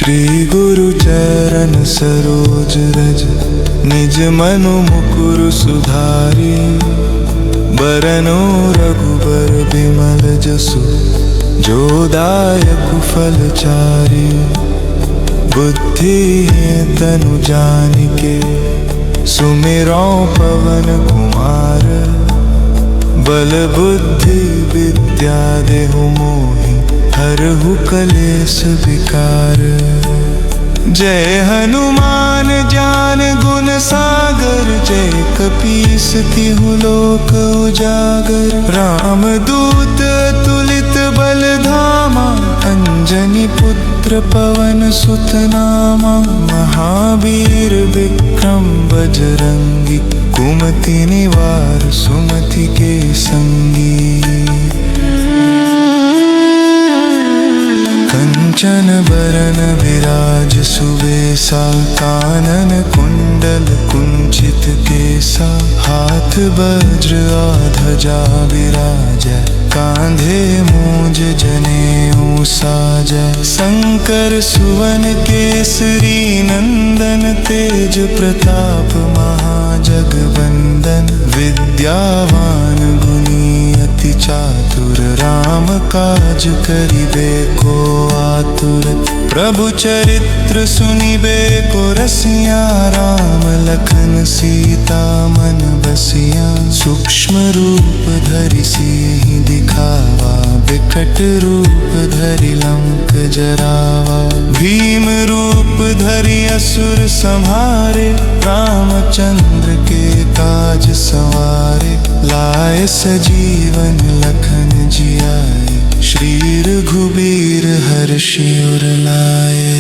श्री गुरु चरण सरोज रज निज मनु मुकुर सुधारी। बरनो रघुबर बिमल जसु जो दायक फलचारी। बुद्धिहीन तनु जानिके सुमिरो पवन कुमार। बल बुद्धि विद्या देहु मोहि हरहु कलेश विकार। जय हनुमान ज्ञान गुण सागर जय कपीस तिहु लोक उजागर। राम दूत तुलित बल धामा अंजनी पुत्र पवन सुत नामा। महावीर विक्रम बजरंगी कुमति निवार सुमति के संगी। कंचन बरन विराज सुबेसा कानन कुंडल कुंचित केसा। हाथ वज्र ध्वजा विराजै कांधे मूंज जनेऊ साजै। शंकर सुवन केसरी नंदन तेज प्रताप महाजगवंदन। विद्यावान गुणी अति चातुर राम काज करिबे को आतुर। प्रभु चरित्र सुनिबे को रसिया राम लखन सीता मन बसिया। सूक्ष्म रूप धरि सिंहि दिखावा विकट रूप धरि लंक जरावा। भीम रूप धरि असुर संहारे रामचंद्र के काज सवारे। लाए सजीवन लखन जियाए श्री रघुबीर हर्षि उर लाए।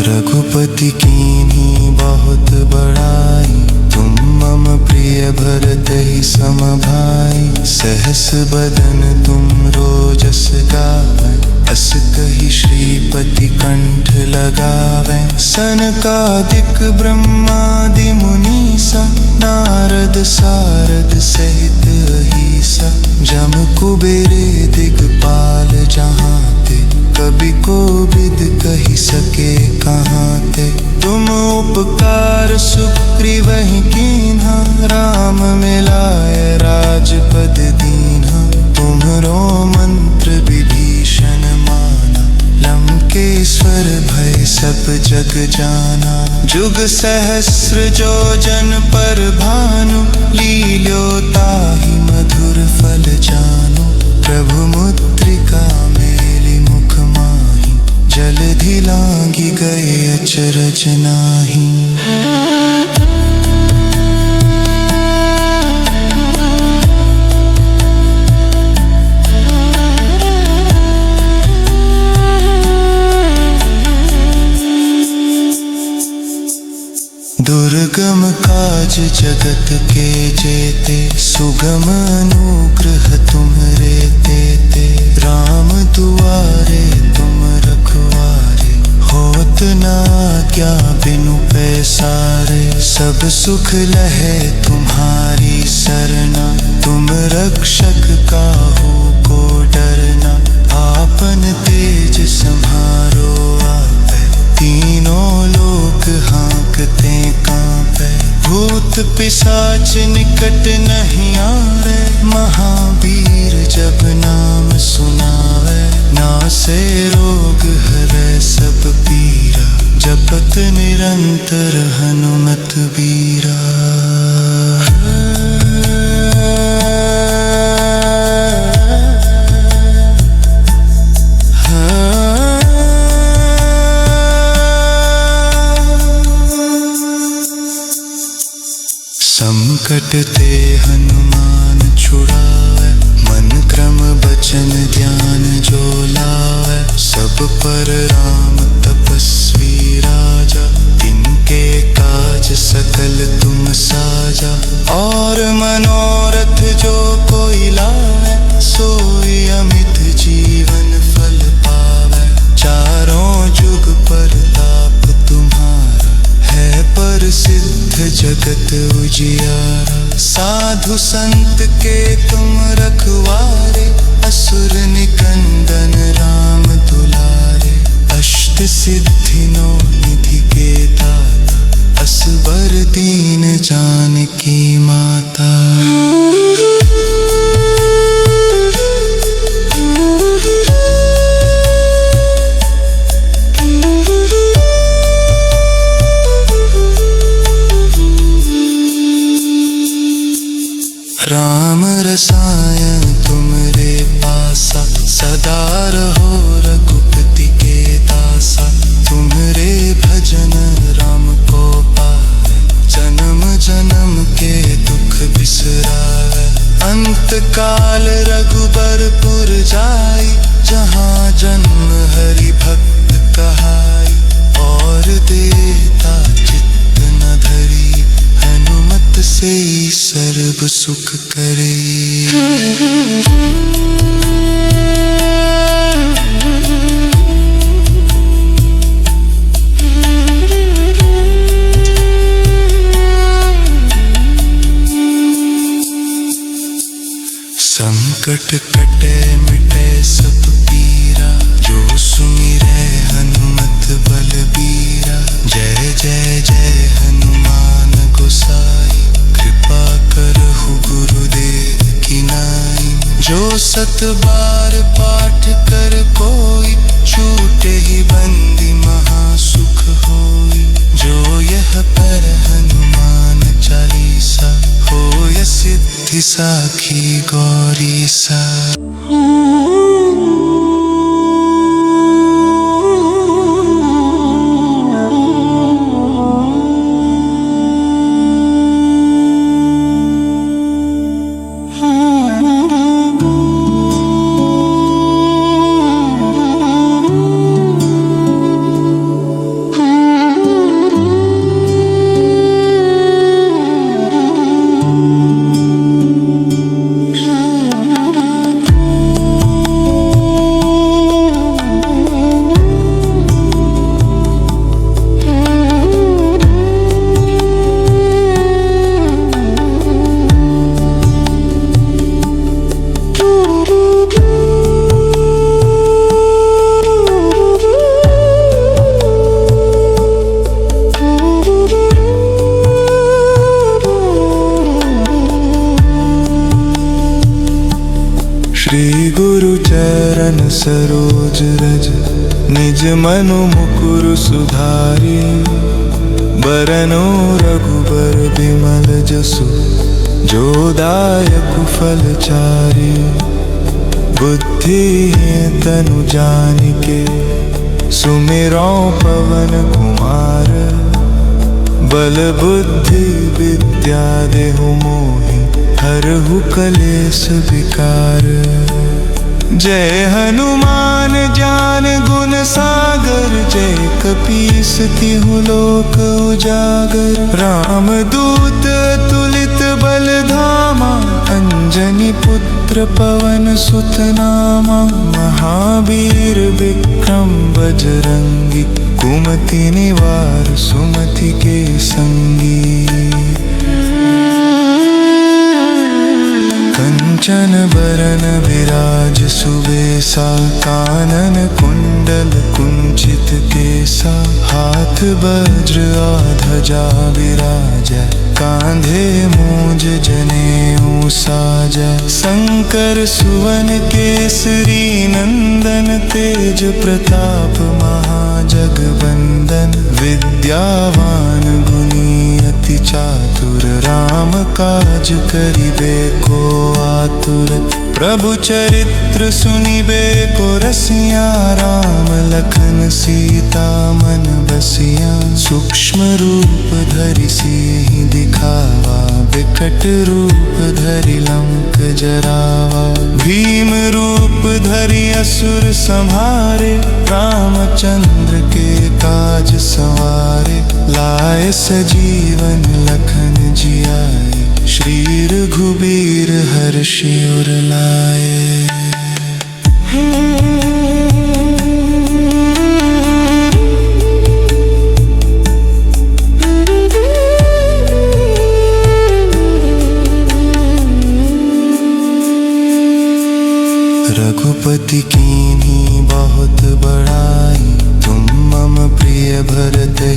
रघुपति कीन्ही बहुत बड़ाई। तुम मम प्रिय भरत ही सम भाई। सहस बदन तुम रोजस गावै अस कहि श्रीपति कंठ लगावै। सनकादिक ब्रह्मादि मुनीसा नारद सारद सहित अहीसा। जम कुबेरे दिगपाल जहांते कवि कोविद कहि सके कहाते। तुम उपकार सुग्रीवहि कीन्हा राम मिलाय राजपद दीन्हा। तुम्हरो मंत्र विभीषण माना लंकेश्वर भय सब जग जाना। जुग सहस्र जो जन पर भानु लील्यो ताहि मधुर फल जानु। प्रभु मुद्रिका मेलि मुख माहि जलधि लांघि गए अचरज नाहि। दुर्गम काज जगत के जेते सुगम अनुग्रह तुम्हरे तेते। राम दुआरे तुम रखवारे होत न आज्ञा बिनु पैसारे। सब सुख लहे तुम्हारी सरना तुम रक्षक काहू को डरना। आपन तेज सम्हारो आपै तीनों लोक हाँकते कांपै। भूत पिशाच निकट नहीं आवे महावीर जब नाम सुनावे। नासे रोग हरै सब पीरा जपत निरंतर हनुमत बीरा। संकट ते हनुमान छुड़ावे मन क्रम बचन ध्यान जो लावे। सब पर राम तपस्वी राजा तिनके काज सकल तुम साजा। और मनोरथ जो कोई लावे सोई अमित जीवन फल पावे। चारों जुग पर जगत उजियारा। साधु संत के तुम रखवारे, असुर निकंदन राम दुलारे। अष्ट सिद्धि नौ निधि के दाता, असबर दीन जानकी माता। राम रसायन तुमरे पासा, सदा रहो रघुपति के दासा। तुम्हारे भजन राम को पावे, जन्म जन्म के दुख बिसरावे। अंत काल रघुबरपुर जाई, जहाँ जन्म हरि भक्त कहाई। और देता चित्त न धरी, हनुमत से सर्व सुख करे। संकट कटे मिटे सब पीरा, जो सुमिरै हनुमत बलबीरा। जय जय जय हनुमान गोसाई, कृपा करहु गुरुदेव की नाई। जो सत बार पाठ कर कोई, छूटे ही बंदी महासुख होई। जो यह पर हनुमान चालीसा, होय सिद्धि साखी गौरीसा। श्री गुरु चरण सरोज रज, निज मनु मुकुर सुधारी। बरनो रघुबर बिमल जसु, जो दायक फल चारि। बुद्धिहीन तनु जानिके, सुमिरौ पवन कुमार। बल बुद्धि विद्या देहु मोहि, हरहु कलेश विकार। जय हनुमान ज्ञान गुण सागर, जय कपीस तिहु लोक उजागर। राम दूत तुलित बल धामा, अंजनी पुत्र पवन सुत नामा। महावीर विक्रम बजरंगी, कुमति निवार सुमति के संगी। कंचन बरन विराज सुबेसा, कानन कुंडल कुंचित केसा। हाथ वज्र ध्वजा विराजै, कांधे मूंज जनेऊ साजै। शंकर सुवन केसरी नंदन, तेज प्रताप महाजगवंदन। विद्यावान गुणी अति चातुर, राम काज करिबे को आतुर। प्रभु चरित्र सुनिबे को रसिया, राम लखन सीता मन बसिया। सूक्ष्म रूप धरि सिंहि दिखावा, विकट रूप धरि लंक जरावा। भीम रूप धरि असुर संहारे, रामचंद्र के काज संवारे। लाए सजीवन लखन जियाए, श्री रघुबीर हर्षि उर लाए।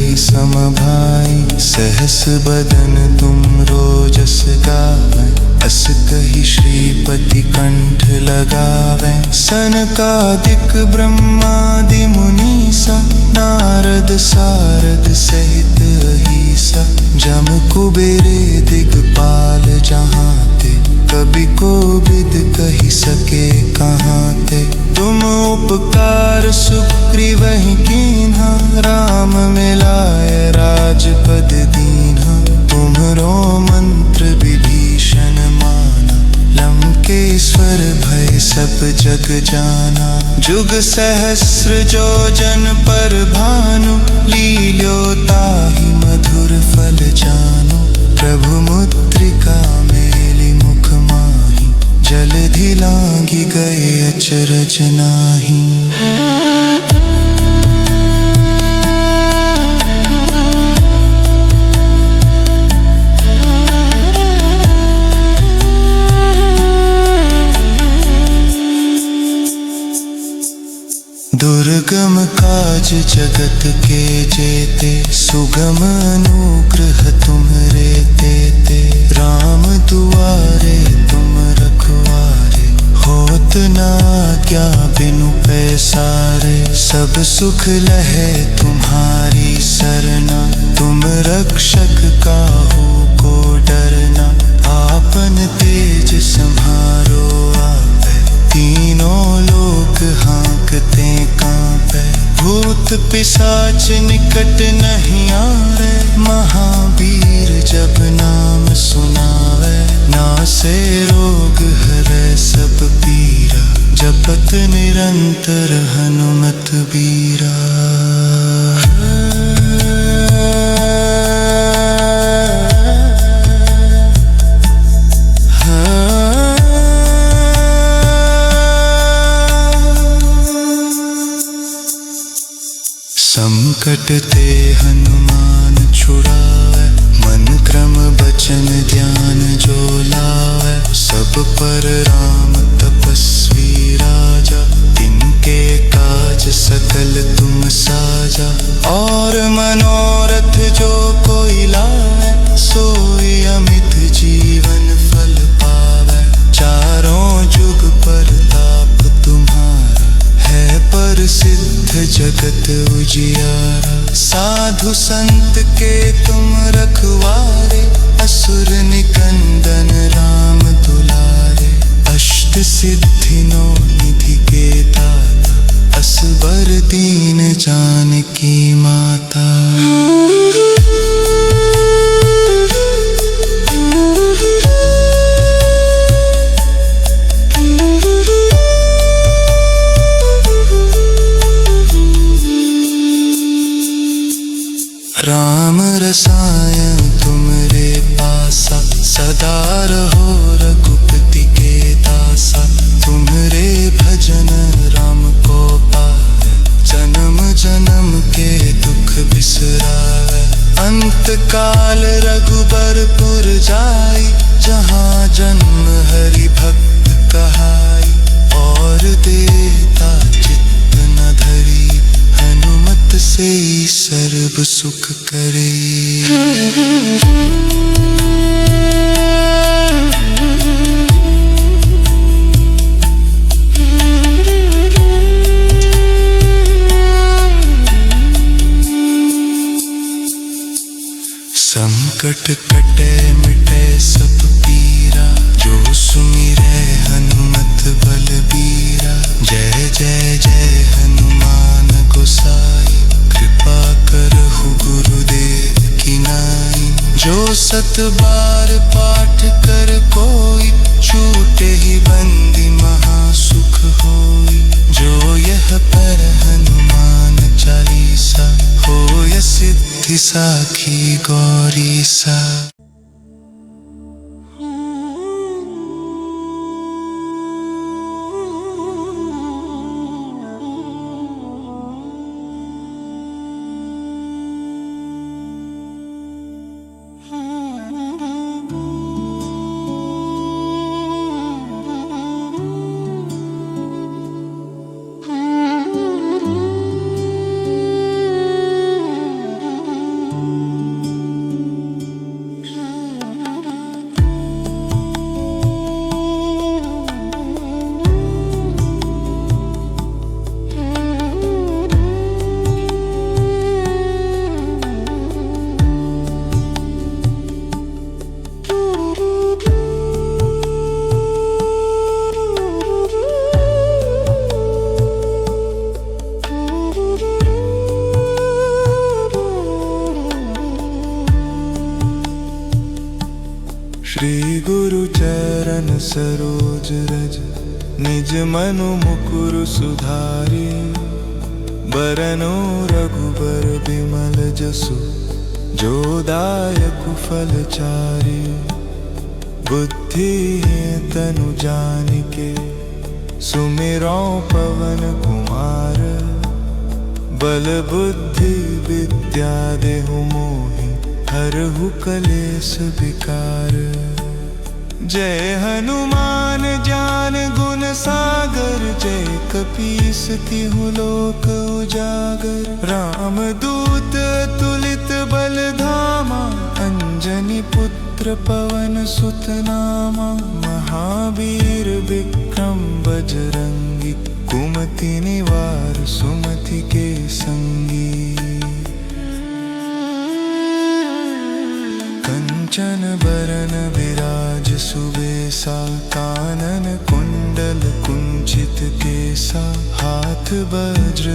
कही समभाई, सहस बदन तुम रोजस गावे, अस कही श्रीपति कंठ लगावे। सनकादिक ब्रह्मादि मुनीसा, नारद सारद सहित अहीसा, जम कुबेरे दिगपाल जहाँ ते, कभी को विद कही सके कहाँ ते। तुम उपकार सुग्रीवहि कीन्हा, राम मिलाए राजपद दीन्हा। तुम्हरो मंत्र विभीषण माना, लंकेश्वर भय सब जग जाना। जुग सहस्र जो जन पर भानु, लील्यो ताहि मधुर फल जानु। प्रभु मुद्रिका मेलि मुख माहि, जलधि लांघि गए अचरज नाहि। दुर्गम काज जगत के जेते, सुगम अनुग्रह तुम्हरे तेते। राम दुआरे तुम रखवारे, होत न आज्ञा बिनु पैसारे। सब सुख लहे तुम्हारी सरना, तुम रक्षक काहू को डरना। आपन तेज सम्हारो आपे, तीनों लोक हाँकते कांपे। भूत पिशाच निकट नहीं आवे, महावीर जब नाम सुनावे। नासे रोग हरै सब पीरा, जपत निरंतर हनुमत बीरा। संकट ते हनुमान छुड़ावे, मन क्रम बचन ध्यान जो लावे। सब पर राम तपस्वी राजा, तिनके काज सकल तुम साजा। और मनोरथ जो कोई लावे, सोई अमित जीवन फल पावे। चारों जुग परताप तुम्हारा, है प्रसिद्ध जगत उजियारा। साधु संत के तुम रखवारे, असुर निकंदन राम दुलारे। अष्ट सिद्धि नौ निधि के दाता, असबर दीन जानकी माता। राम रसायन तुमरे पासा, सदा रहो रघुपति के दासा। तुम्हरे भजन राम को पावे, जन्म जन्म के दुख बिसरावे। अंत काल रघुबरपुर जाई, जहाँ जन्म हरि भक्त कहाई। और देता चित्त न धरी, हनुमत से सर्व सुख करे। संकट कटे मिटे सब पीरा, जो सुमिरै हनुमत बलबीरा। जय जय जय हनुमान गोसाई, कृपा करहु गुरुदेव की नाई। जो सत बार पाठ कर कोई, छूटे ही बंदी महासुख होई। जो यह पर हनुमान चालीसा, होय सिद्धि साखी गौरी सा। गुरु चरण सरोज रज, निज मनु मुकुर सुधारी। बरनो रघुबर बिमल जसु, जो दायक फलचारी। बुद्धिहीन तनु जानिके, सुमिरौ पवन कुमार। बल बुद्धि विद्या देहु मोहि, हरहु कलेस विकार। जय हनुमान ज्ञान गुण सागर, जय कपीस तिहु लोक उजागर। राम दूत अतुलित बल धामा, अंजनी पुत्र पवन सुत नामा। महावीर विक्रम बजरंगी, कुमति निवार सुमति के संगी। कंचन बरन विराज सुबेसा, कानन कुंडल कुंचित केसा। हाथ वज्र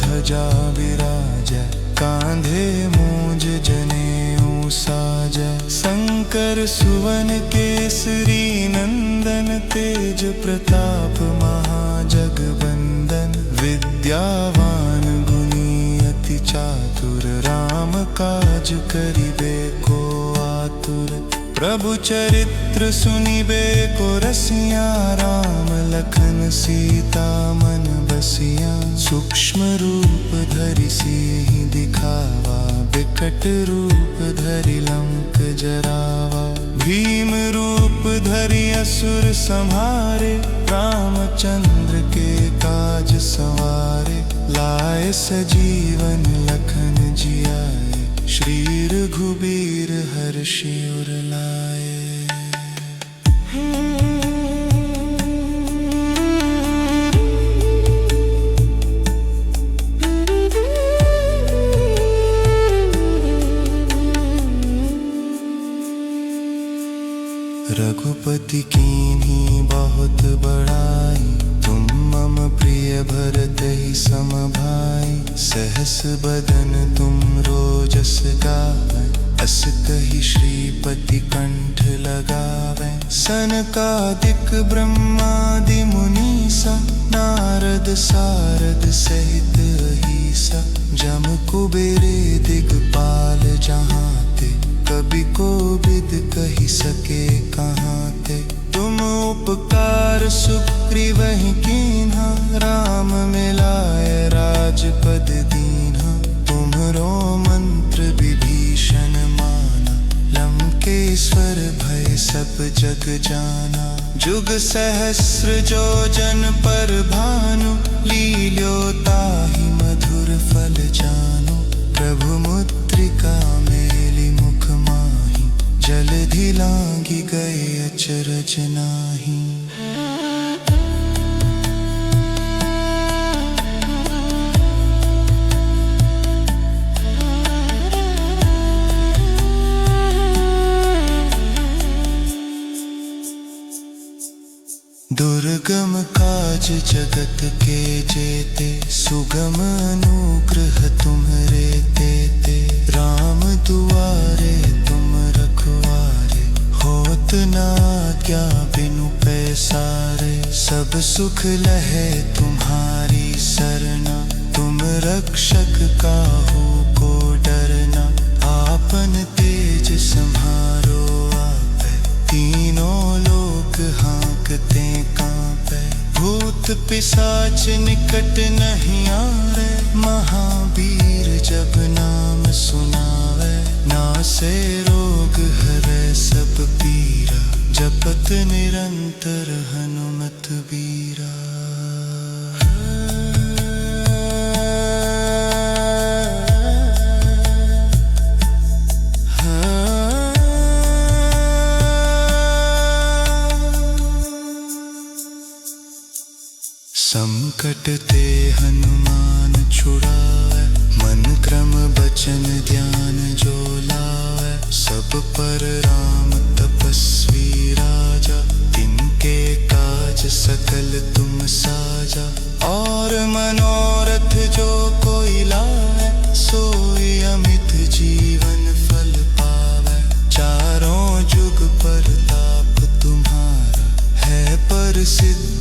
ध्वजा विराजै, कांधे मूंज जनेऊ साजै। शंकर सुवन केसरी नंदन, तेज प्रताप महाजगवंदन। विद्यावान गुणी अति चातुर, राम काज करिबे को आतुर। प्रभु चरित्र सुनिबे को रसिया, राम लखन सीता मन बसिया। सूक्ष्म रूप धरि सिहि दिखावा, विकट रूप धरि लंक जरावा। भीम रूप धरि असुर संहारे, रामचंद्र के काज सवारे। लाए सजीवन लखन जियाए, श्री रघुबीर हर्षि उर लाए। रघुपति कीन्ही बहुत बड़ाई, तुम मम प्रिय भरत ही सम भाई। सहस बदन तुम रोजस गावै, अस कहि श्रीपति कंठ लगावै। सनकादिक ब्रह्मादि मुनीसा, नारद सारद सहित अहीसा। जम कुबेरे दिगपाल जहांते, कभी कोबिद कहि सके कहाते। तुम उपकार सुग्रीवहि कीन्हा, राम मिलाए राजपद दीन्हा। तुम्हरो मंत्र विभीषण माना, लंकेश्वर भय सब जग जाना। जुग सहस्र जो जन पर भानु, लील्योताहि मधुर फल जानु। प्रभु मुद्रिका मेलि मुख माहि, जलधि लांघि गए अचरज नाही। दुर्गम काज जगत के जेते, सुगम अनुग्रह तुम्हरे तेते। राम दुआरे तुम रखवारे, होत न आज्ञा बिनु पैसारे। सब सुख लहे तुम्हारी सरना, तुम रक्षक काहू को डरना। आपन तेज सम्हारो आपै, तीनों लोक हाँकते कांपै। भूत पिशाच निकट नहीं आवे, महावीर जब नाम सुनावे। नासे रोग हरै सब पीरा, जपत निरंतर हनुमत बीरा। संकट ते हनुमान छुड़ावे, मन क्रम बचन ध्यान जो लावे। सब पर राम तपस्वी राजा, तिनके काज सकल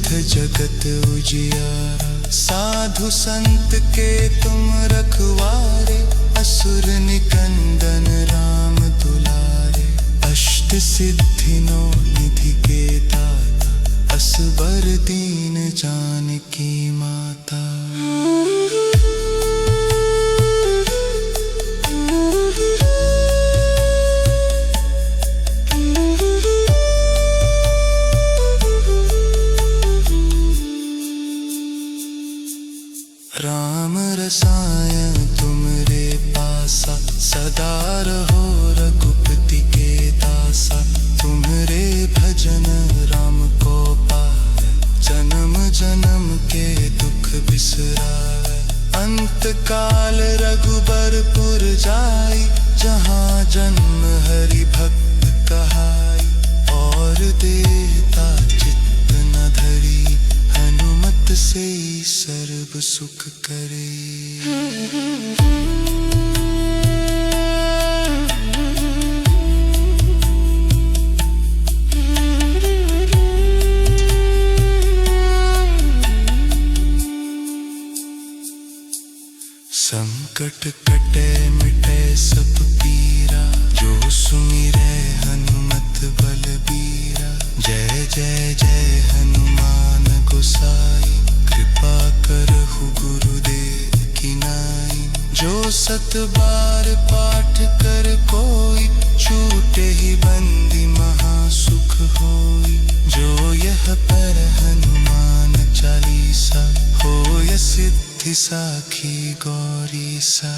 सिद्ध जगत उजियारा। साधु संत के तुम रखवारे, असुर निकंदन राम दुलारे। अष्ट सिद्धि नौ निधि के दाता, असबर दीन जानकी माता। राम रसायन तुमरे पासा, सदा रहो रघुपति के दासा। तुम्हारे भजन राम को पावे, जन्म जन्म के दुख बिसरावे। अंत काल रघुबरपुर जाई, जहाँ जन्म हरि भक्त कहाई। और देता चित्त न धरी, हनुमत से सर्व सुख करे। संकट कटे मिटे सब पीरा, जो सुमिरै हनुमत बलबीरा। जय जय जय हनुमान गोसाई, कृपा करहु गुरुदेव की नाई। जो सत बार पाठ कर कोई, छूटे ही बंदी महासुख होई। जो यह पर हनुमान चालीसा, होय सिद्धि साखी गौरी सा।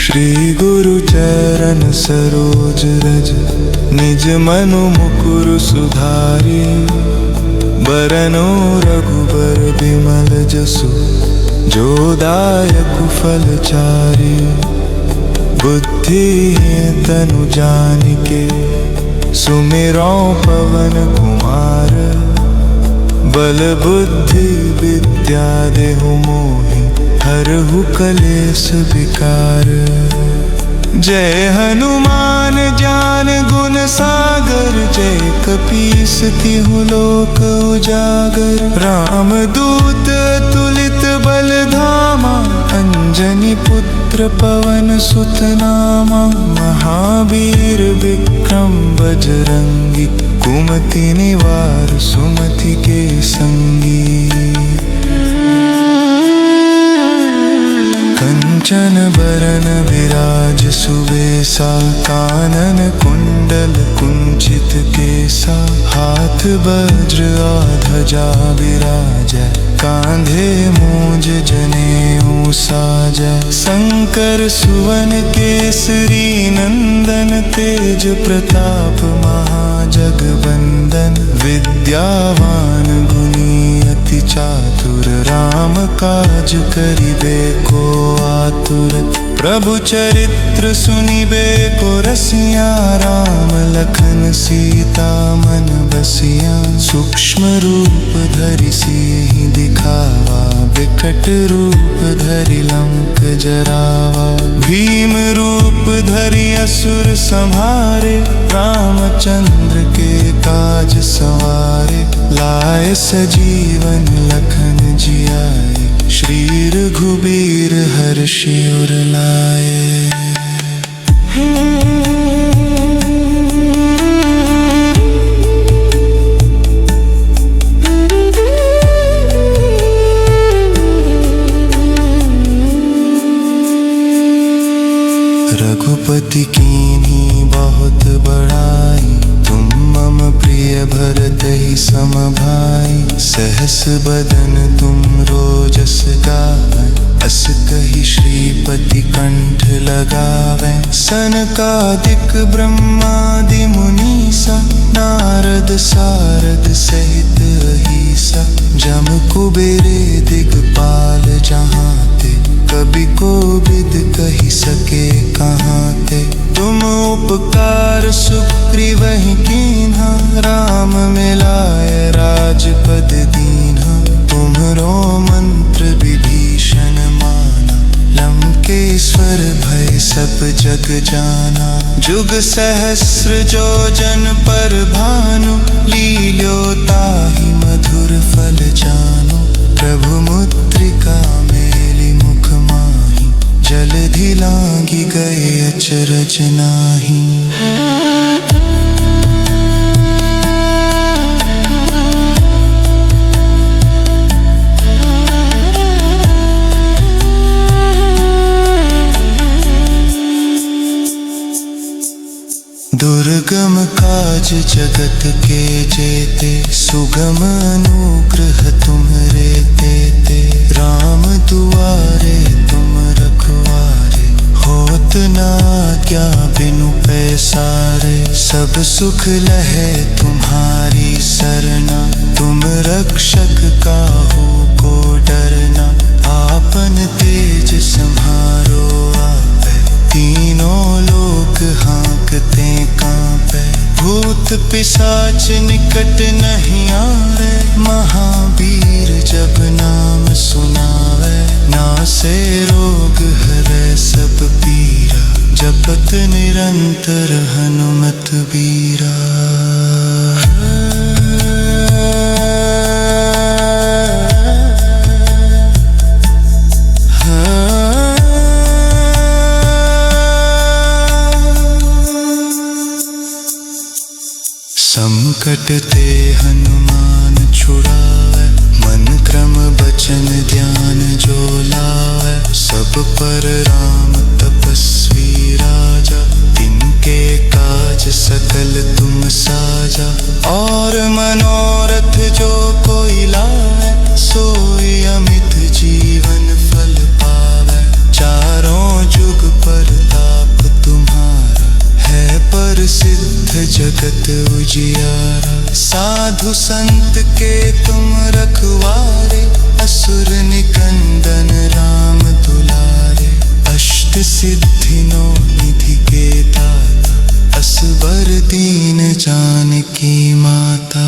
श्री गुरु चरण सरोज रज, निज मनु मुकुर सुधारी। बरनो रघुबर बिमल जसु, जो दायक फल चारि। बुद्धिहीन तनु जानिके, सुमिरौ पवन कुमार। बल बुद्धि विद्या देहु मोहि, हरहु कलेश विकार। जय हनुमान ज्ञान गुण सागर, जय कपीस तिहु लोक उजागर। राम दूत तुलित बल धामा, अंजनी पुत्र पवन सुत नामा। महावीर विक्रम बजरंगी, कुमति निवार सुमति के संगी। कंचन बरन विराज सुबेसा, कानन कुंडल कुंचित केसा। हाथ वज्र ध्वजा विराजै, कांधे मूंज जनेऊ साजै। शंकर सुवन केसरी नंदन, तेज प्रताप महाजगवंदन। विद्यावान गुणी अति चातुर, राम काज करिबे को आतुर। प्रभु चरित्र सुनिबे को रसिया, राम लखन सीता मन बसिया। सूक्ष्म रूप धरि सिहि दिखावा, विकट रूप धरि लंक जरावा। भीम रूप धरि असुर संहारे, रामचंद्र के काज सवारे। लाए सजीवन लखन जियाए, श्री रघुबीर हर्षि उर लाए। रघुपति कीन्ही बहुत बड़ाई, तुम मम प्रिय भरत ही सम भाई। सहस बदन तुम रोजस गावै, अस कहि श्रीपति कंठ लगावै। सनकादिक ब्रह्मादि मुनीसा, नारद सारद सहित अहीसा। जम कुबेरे दिगपाल जहाँ ते, कभी कोविद कही सके कहाँ ते। तुम उपकार सुग्रीवहि कीन्हा, राम मिलाय राजपद दीन्हा। तुम्हरो मंत्र विभीषण माना, लंकेश्वर भय सब जग जाना। जुग सहस्र जो जन पर भानु, लील्यो ताहि मधुर फल जानु। प्रभु मुद्रिका मेलि मुख माहि, जलधि लांघि गए अचरज नाही। दुर्गम काज जगत के जेते, सुगम अनुग्रह तुम्हरे तेते। राम दुआरे तुम रखवारे, होत न आज्ञा बिनु पैसारे। सब सुख लहे तुम्हारी सरना, तुम रक्षक काहू को डरना। आपन तेज सम्हारो आपै, तीनों लोक हाँकते कांपै। भूत पिशाच निकट नहीं आवे, महावीर जब नाम सुनावे। नासे रोग हरै सब पीरा, जपत निरंतर हनुमत बीरा। संकट ते हनुमान छुड़ावे, मन क्रम बचन ध्यान जो लावे। सब पर राम तपस्वी राजा, तिनके काज सकल तुम साजा। और मनोरथ जो कोई लावे, सोई अमित जीवन फल पावे। चारों जुग परताप तुम्हारा, है प्रसिद्ध जगत उजियारा। साधु संत के तुम रखवारे, असुर निकंदन राम दुलारे। अष्ट सिद्धि नौ निधि के दाता, असबर दीन जानकी माता।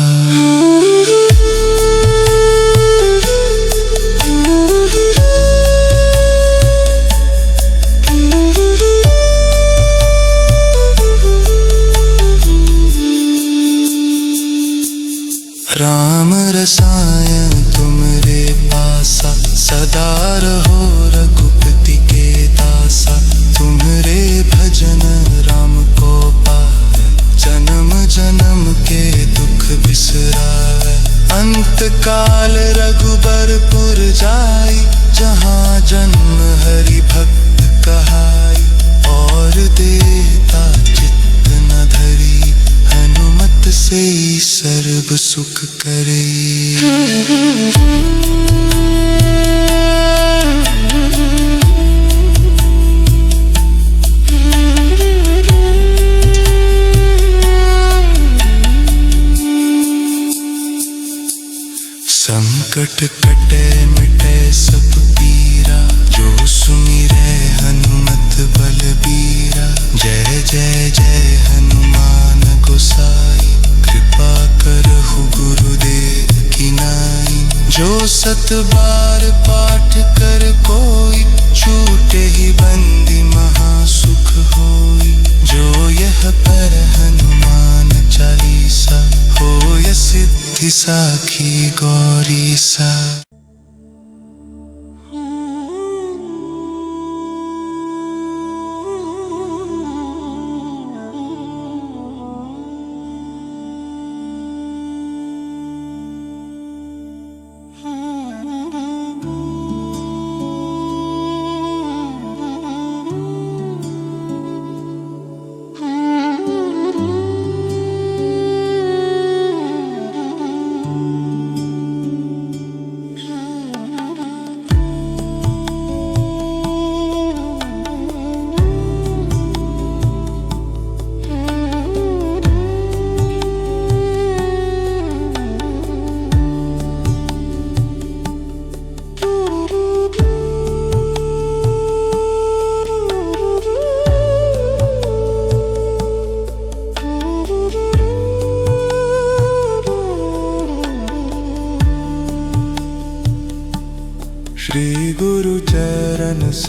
राम रसायन तुमरे पासा, सदा रहो रघुपति के दासा। तुम्हरे भजन राम को पावे, जन्म जन्म के दुख बिसरावे। अंत काल रघुबरपुर जाई, जहाँ जन्म हरि भक्त कहाई। और देता चित्त न धरी, हनुमत से सर्व सुख करे। संकट कटे मिटे सब पीरा, जो सुमिरै हनुमत बलबीरा। जय जय जय हनुमान गोसाई, कृपा करहु गुरुदेव की नाई। जो सत बार पाठ कर कोई, छूटे ही बंदी महासुख होई। जो यह पर हनुमान चालीसा, होय सिद्धि साखी गौरी सा।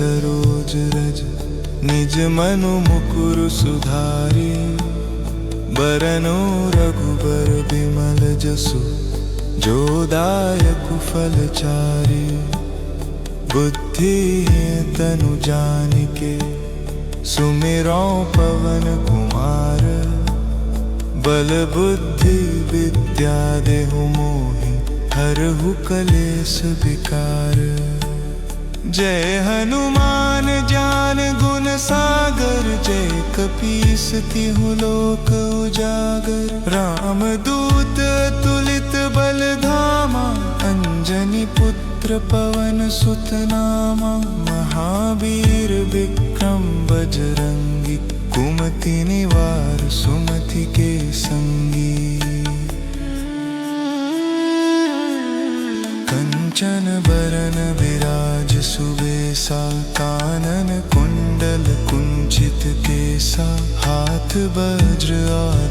सरोज रज निज मनु मुकुर सुधारी। बरनो रघुबर बिमल जसु जो दायक फलचारी। बुद्धिहीन तनु जानिके सुमिरौ पवन कुमार। बल बुद्धि विद्या देहु मोहि हरहु कलेस विकार। जय हनुमान ज्ञान गुण सागर जय कपीस तिहु लोक उजागर। राम दूत अतुलित बल धामा अंजनी पुत्र पवन सुत नामा। महावीर विक्रम बजरंगी कुमति निवार सुमति के संगी। कंचन बरन विराज सुबेसा कानन कुंडल कुंचित केसा। हाथ वज्र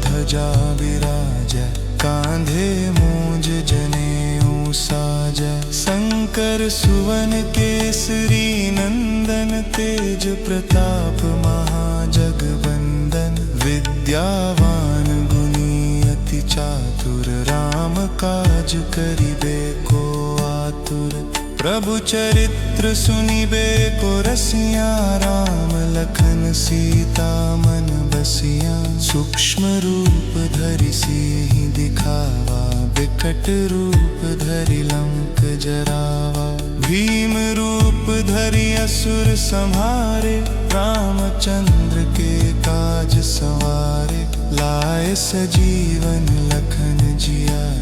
ध्वजा विराजै कांधे मूंज जनेऊ साजै। शंकर सुवन केसरी नंदन तेज प्रताप महाजगवंदन। विद्यावान गुणी अति चातुर राम काज करिबे को आतुर। प्रभु चरित्र सुनिबे को रसिया राम लखन सीता मन बसिया। सूक्ष्म रूप धरि सिंहि दिखावा विकट रूप धरि लंक जरावा। भीम रूप धरि असुर संहारे रामचंद्र के काज सवारे। लाए सजीवन लखन जियाए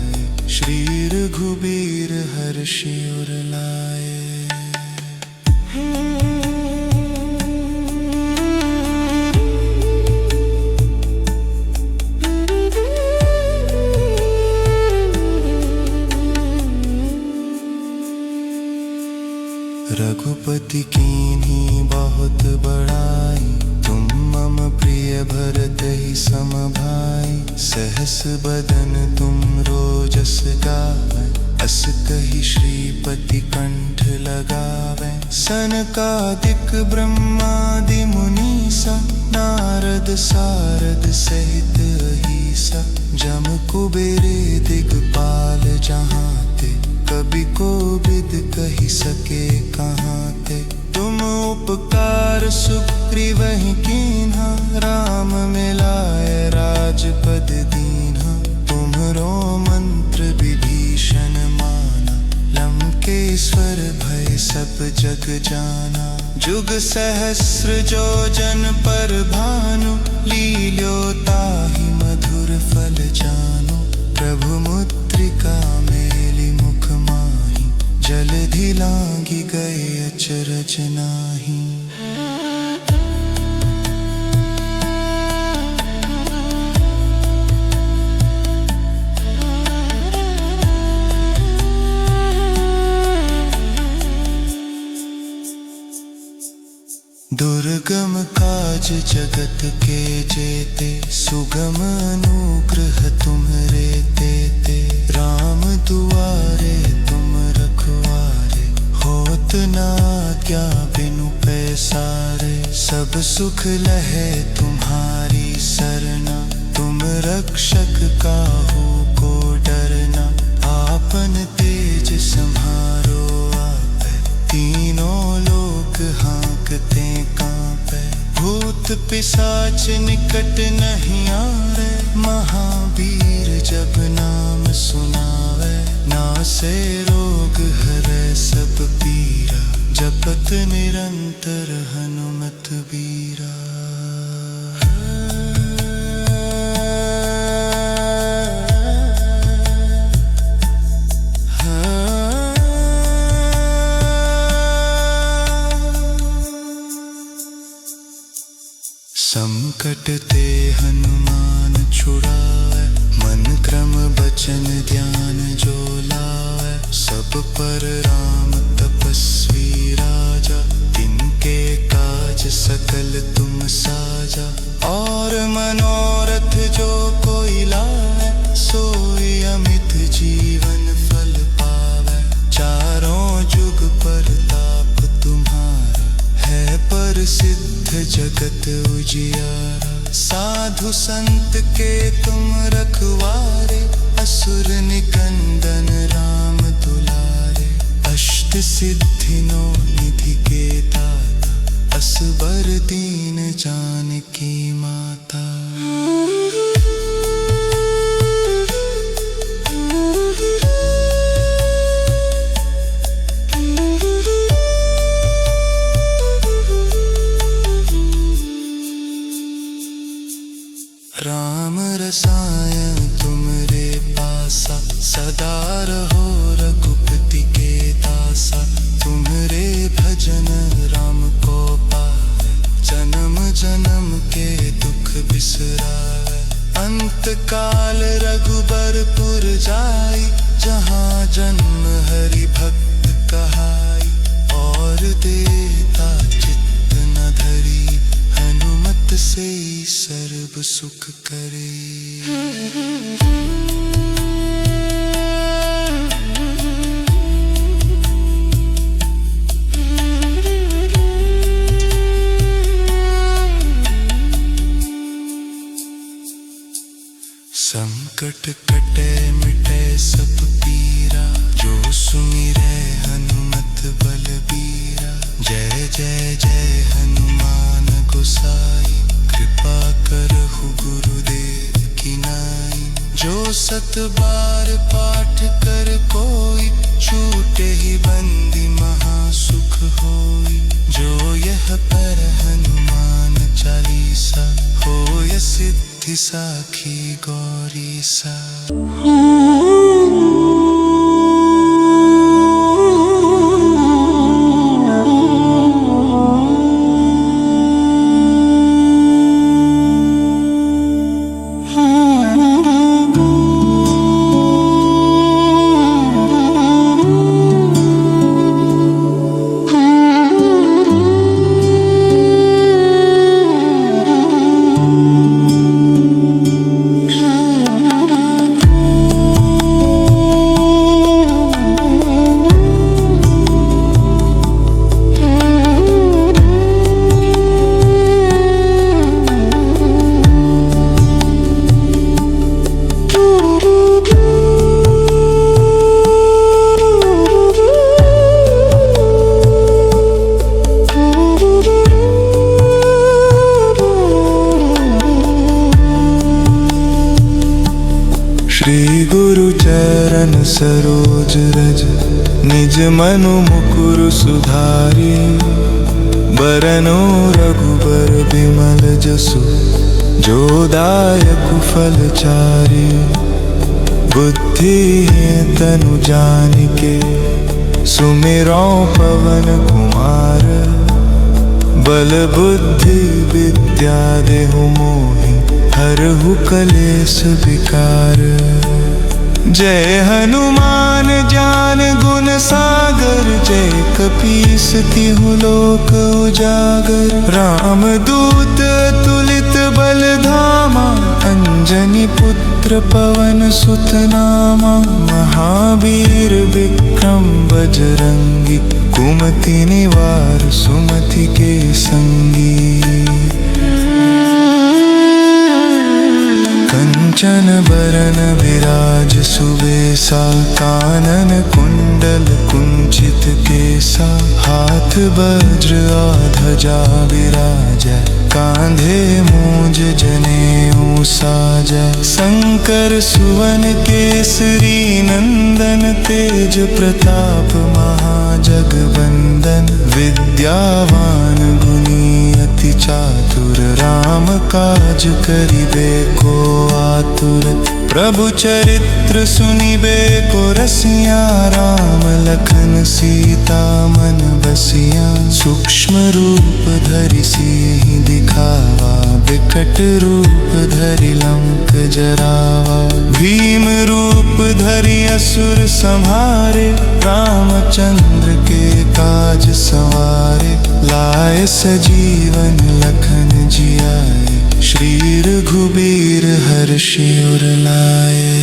श्री रघुबीर हर्षि उर लाए। रघुपति कीन्ही बहुत बड़ाई। तुम मम प्रिय भरत ही सम भाई। सहस बदन तुम रोजस गावै अस कहि श्रीपति कंठ लगावै। सनकादिक ब्रह्मादि मुनीसा नारद सारद सहित अहीसा। जम कुबेरे दिगपाल जहांते कभी कोविद कही सके कहाँ ते। तुम उपकार सुग्रीवहि कीन्हा राम मिलाए राजपद दीन्हा। तुम्हरो मंत्र विभीषण माना लंकेश्वर भय सब जग जाना। जुग सहस्र जो जन पर भानु लील्यो ताहि मधुर फल जानु। प्रभु मुद्रिका मेलि मुख माहि जलधि लांघि गए अचरज नाही। दुर्गम काज जगत के जेते सुगम अनुग्रह तुम्हरे तेते। राम दुआरे तुम रखवारे होत न आज्ञा बिनु पैसारे। सब सुख लहे तुम्हारी सरना तुम रक्षक काहू को डरना। आपन तेज सम्हारो आपै तीनों लोक हाँकते कांपै। भूत पिशाच निकट नहीं आवे महावीर जब नाम सुनावे। नासे रोग हरै सब पीरा जपत निरंतर हनुमत बीरा। संकट ते हनुमान छुड़ावे मन क्रम बचन ध्यान जो लावे। सब पर राम तपस्वी राजा तिनके काज सकल तुम साजा। और मनोरथ जो कोई लावे सोई अमित जीवन फल पावे। चारों जुग परताप तुम्हारा प्रसिद्ध जगत उजियारा। साधु संत के तुम रखवारे, असुर निकंदन राम दुलारे। अष्ट सिद्धि नौ निधि के दाता, असबर दीन जानकी माता। राम रसायन तुमरे पासा, सदा रहो रघुपति के दासा। तुम्हारे भजन राम को पावे, जन्म जन्म के दुख बिसरावे। अंत काल रघुबरपुर जाई, जहाँ जन्म हरि भक्त कहाई। और देता चित्त न धरी, हनुमत से सर्व सुख करे। संकट कटे मिटे सब पीरा, जो सुमिरै हनुमत बलबीरा। जय जय जय हनुमान गोसाई, कृपा करहु गुरुदेव की नाई। जो सत बार पाठ कर कोई, छूटे ही बंदी महासुख होई। जो यह पर हनुमान चालीसा, होय सिद्धि साखी गौरी सा। श्री गुरु चरण सरोज रज, निज मनु मुकुर सुधारी। बरनो रघुबर बिमल जसु, जो दायक फल चारि। बुद्धिहीन तनु जानिके, सुमिरौ पवन कुमार। बल बुद्धि विद्या देहु मोहि, हरहु कलेश विकार। जय हनुमान ज्ञान गुण सागर, जय कपीस तिहु लोक उजागर। राम दूत तुलित बल धामा, अंजनी पुत्र पवन सुत नामा। महावीर विक्रम बजरंगी, कुमति निवार सुमति के संगी। कंचन बरन विराज सुबेसा, कानन कुंडल कुंचित केसा। हाथ वज्र ध्वजा विराजै, कांधे मूंज जनेऊ साजै। शंकर सुवन केसरी नंदन, तेज प्रताप महाजगवंदन। विद्यावान गुणी अति चातुर, राम काज करिबे को आतुर। प्रभु चरित्र सुनिबे को रसिया, राम लखन सीता मन बसिया। सूक्ष्म रूप धरि सिंहि दिखावा, विकट रूप धरि लंक जरावा। भीम रूप धरि असुर संहारे, रामचंद्र के काज संवारे। लाए सजीवन लखन जियाए, श्री रघुबीर हर्षि उर लाए।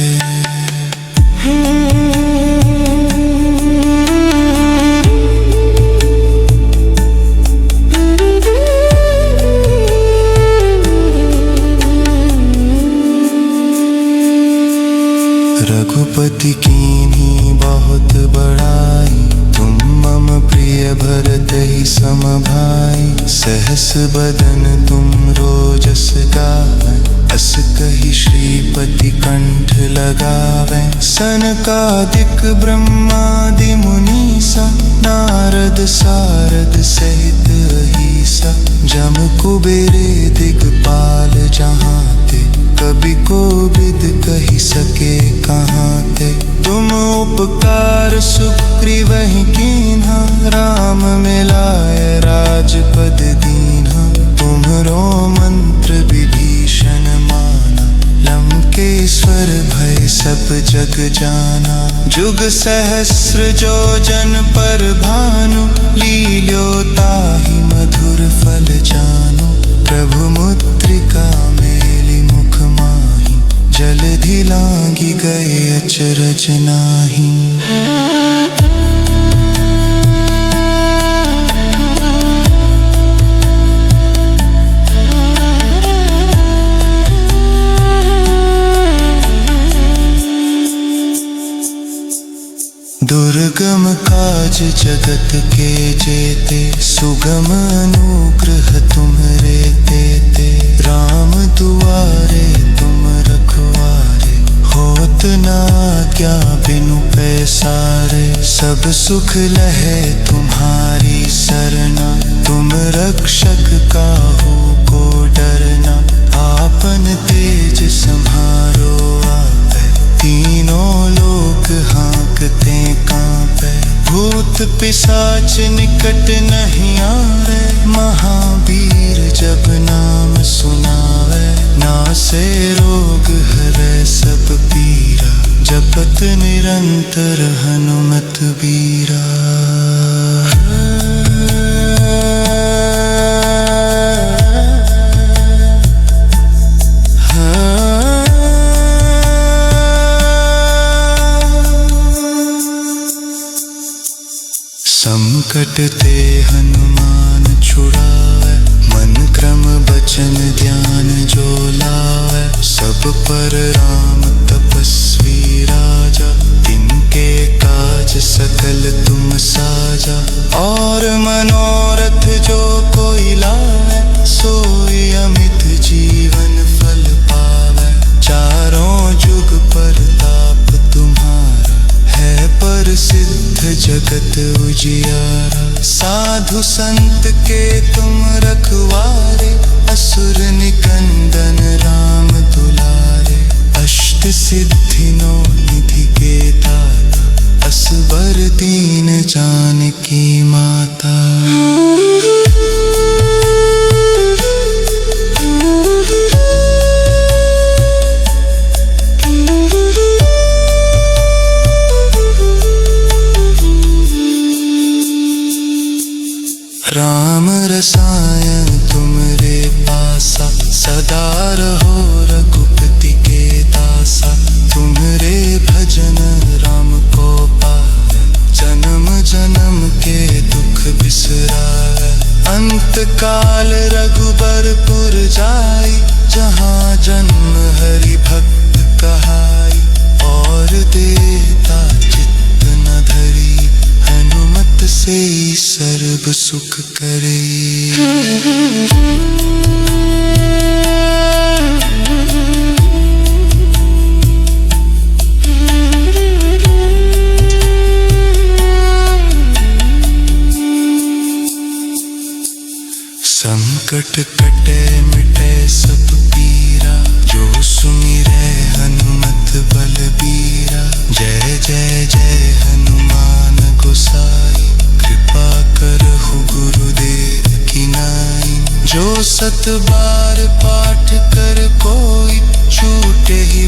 रघुपति कीन्ही बहुत बड़ाई, तुम मम प्रिय भरत ही सम भाई। सहस बदन तुम रोजस गावै, अस कहि श्रीपति कंठ लगावै। सनकादिक ब्रह्मादि मुनीसा, नारद सारद सहित अहीसा। जम कुबेरे दिगपाल जहाँ ते, कभी कोविद कही सके कहाँ ते। तुम उपकार सुग्रीवहि कीन्हा, राम मिलाय राजपद दीन्हा। तुम्हरो मंत्र विभीषण माना, लंकेश्वर भय सब जग जाना। जुग सहस्र जो जन पर भानु, लील्यो ताहि मधुर फल जानु। प्रभु मुद्रिका मेलि मुख माहि, जलधि लांघि गए अचरज नाहि। दुर्गम काज जगत के जेते, सुगम अनुग्रह तुम्हरे तेते। राम दुआरे तुम रखवारे, होत न आज्ञा बिनु पैसारे। सब सुख लहे तुम्हारी सरना, तुम रक्षक काहू को डरना। आपन तेज सम्हारो आपै, तीनों लोक हाँकते कांपै। भूत पिशाच निकट नहीं आवे, महावीर जब नाम सुनावे। नासे रोग हरै सब पीरा, जपत निरंतर हनुमत बीरा। संकट ते हनुमान छुड़ावे, मन क्रम बचन ध्यान जो लावे। सब पर राम तपस्वी राजा, तिनके काज सकल तुम साजा। और मनोरथ जो कोई लावे, सोई अमित जीवन फल पावे। चारों जुग परताप तुम्हारा, है प्रसिद्ध जगत उजियारा। साधु संत के तुम रखवारे, असुर निकंदन राम दुलारे। अष्ट सिद्धि नौ निधि के दाता, असबर दीन जानकी माता। राम रसायन तुमरे पासा, सदा रहो रघुपति के दासा। तुम्हरे भजन राम को पावे, जन्म जन्म के दुख बिसरावे। अंत काल रघुबरपुर जाई, जहाँ जन्म हरि भक्त कहाई। और देता चित्त न धरी, हनुमत से सर्व सुख करे। संकट कटे मिटे सब पीरा, जो सुमिरै हनुमत बलबीरा। जय जय जय हनुमान गोसाई, कृपा करहु गुरुदेव की नाई। जो सत बार पाठ कर कोई, छूटे ही